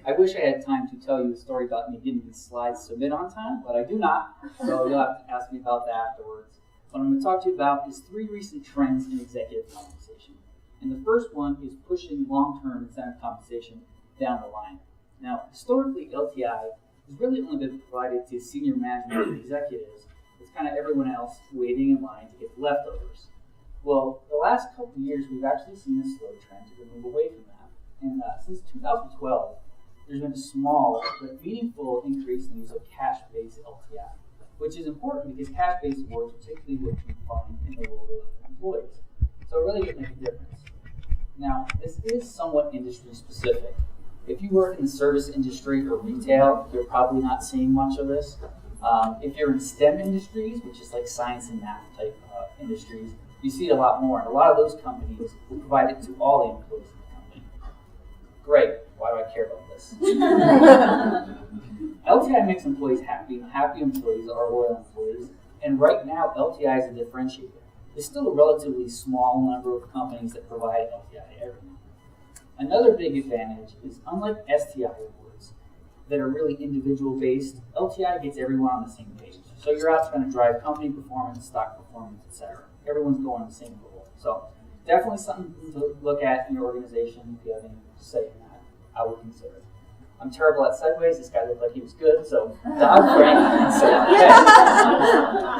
I wish I had time to tell you a story about me getting these slides submitted on time, but I do not, so you'll have to ask me about that afterwards. What I'm going to talk to you about is 3 recent trends in executive compensation. And the first one is pushing long-term incentive compensation down the line. Now, historically, LTI has really only been provided to senior management executives. It's kind of everyone else waiting in line to get the leftovers. Well, the last couple of years, we've actually seen a slow trend to move away from that. And since 2012, there's been a small but meaningful increase in the use of cash-based LTI, which is important because cash-based awards are typically what you find in the role of employees. So it really does make a difference. Now, this is somewhat industry specific. If you work in the service industry or retail, you're probably not seeing much of this. If you're in STEM industries, which is like science and math type industries, you see it a lot more. And a lot of those companies provide it to all the employees in the company. Great. Why do I care about this? LTI makes employees happy. Happy employees are loyal employees. And right now, LTI is a differentiator. There's still a relatively small number of companies that provide LTI to everyone. Another big advantage is, unlike STI awards that are really individual based, LTI gets everyone on the same page. So you're out trying to drive company performance, stock performance, etc. Everyone's going on the same goal. So definitely something to look at in your organization if you have any say in that. I would consider it. I'm terrible at segues. This guy looked like he was good, so Dodd-Frank and Sam.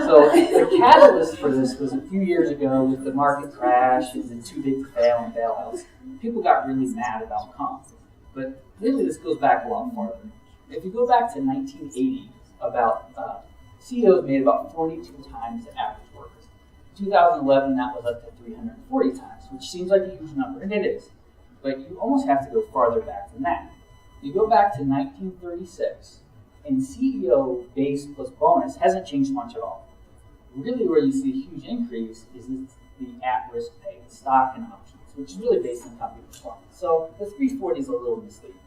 So the catalyst for this was a few years ago with the market crash and the too big to fail and bailouts. People got really mad about comp. But really this goes back a lot farther. If you go back to 1980, CEOs made about 42 times the average worker. In 2011, that was up to 340 times, which seems like a huge number, and it is. But you almost have to go farther back than that. You go back to 1936, and CEO base plus bonus hasn't changed much at all. Really where you see a huge increase is the at-risk pay, the stock and options, which is really based on company performance. So the 340 is a little misleading.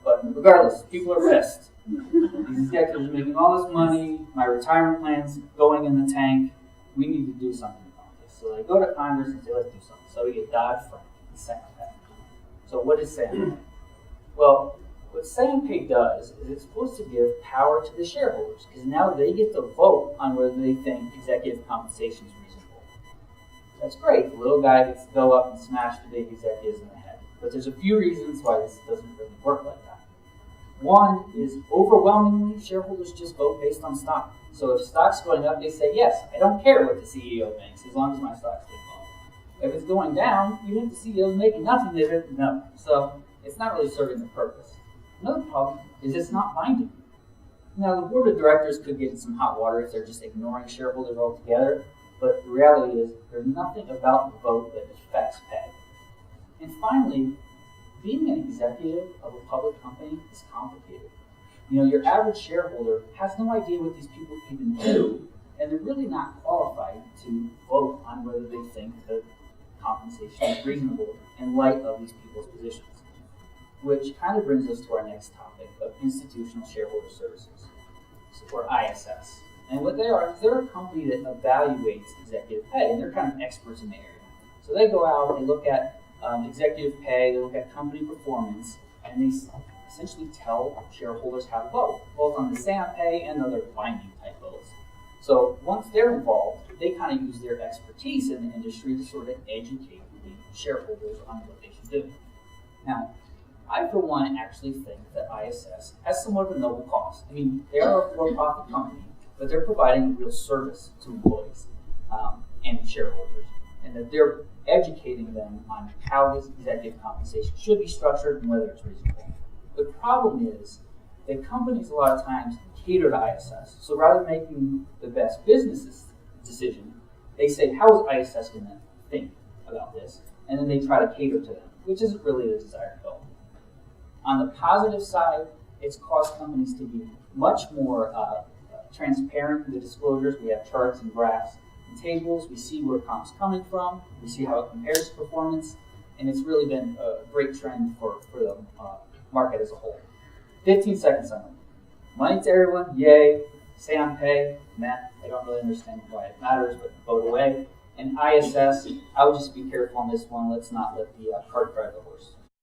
But regardless, people are pissed. These executives are making all this money, my retirement plan's going in the tank, we need to do something about this. So they go to Congress and say, let's do something. So we get Dodd-Frank and SAM pay. So what is SAM pay? Well, what SAM pay does is it's supposed to give power to the shareholders, because now they get to vote on whether they think executive compensation is reasonable. That's great. The little guy gets to go up and smash the big executives in the head. But there's a few reasons why this doesn't really work like that. One is overwhelmingly shareholders just vote based on stock. So if stock's going up, they say, yes, I don't care what the CEO thinks as long as my stock's getting up. If it's going down, even if the CEO's making nothing, they vote no. So it's not really serving the purpose. Another problem is it's not binding. Now, the board of directors could get in some hot water if they're just ignoring shareholders altogether, but the reality is there's nothing about the vote that affects pay. And finally, being an executive of a public company is complicated. Your average shareholder has no idea what these people even do, and they're really not qualified to vote on whether they think that compensation is reasonable in light of these people's positions. Which kind of brings us to our next topic of institutional shareholder services, or ISS. And what they are, they're a company that evaluates executive pay, and they're kind of experts in the area. So they go out, they look at executive pay, they look at company performance, and they essentially tell shareholders how to vote, both on the SAM pay and other binding type votes. So once they're involved, they kind of use their expertise in the industry to sort of educate the shareholders on what they should do. Now, I, for one, actually think that ISS has somewhat of a noble cause. I mean, they are a for-profit company, but they're providing a real service to employees and shareholders, and that they're educating them on how this executive compensation should be structured and whether it's reasonable. The problem is that companies a lot of times cater to ISS. So rather than making the best business decision, they say, how is ISS going to think about this? And then they try to cater to them, which isn't really the desired goal. On the positive side, it's caused companies to be much more transparent in the disclosures. We have charts and graphs and tables. We see where comp's coming from. We see how it compares to performance. And it's really been a great trend for the market as a whole. 15-second summary. Money to everyone, yay. SAM pay, meh. I don't really understand why it matters, but vote away. And ISS, I would just be careful on this one. Let's not let the cart drive the horse.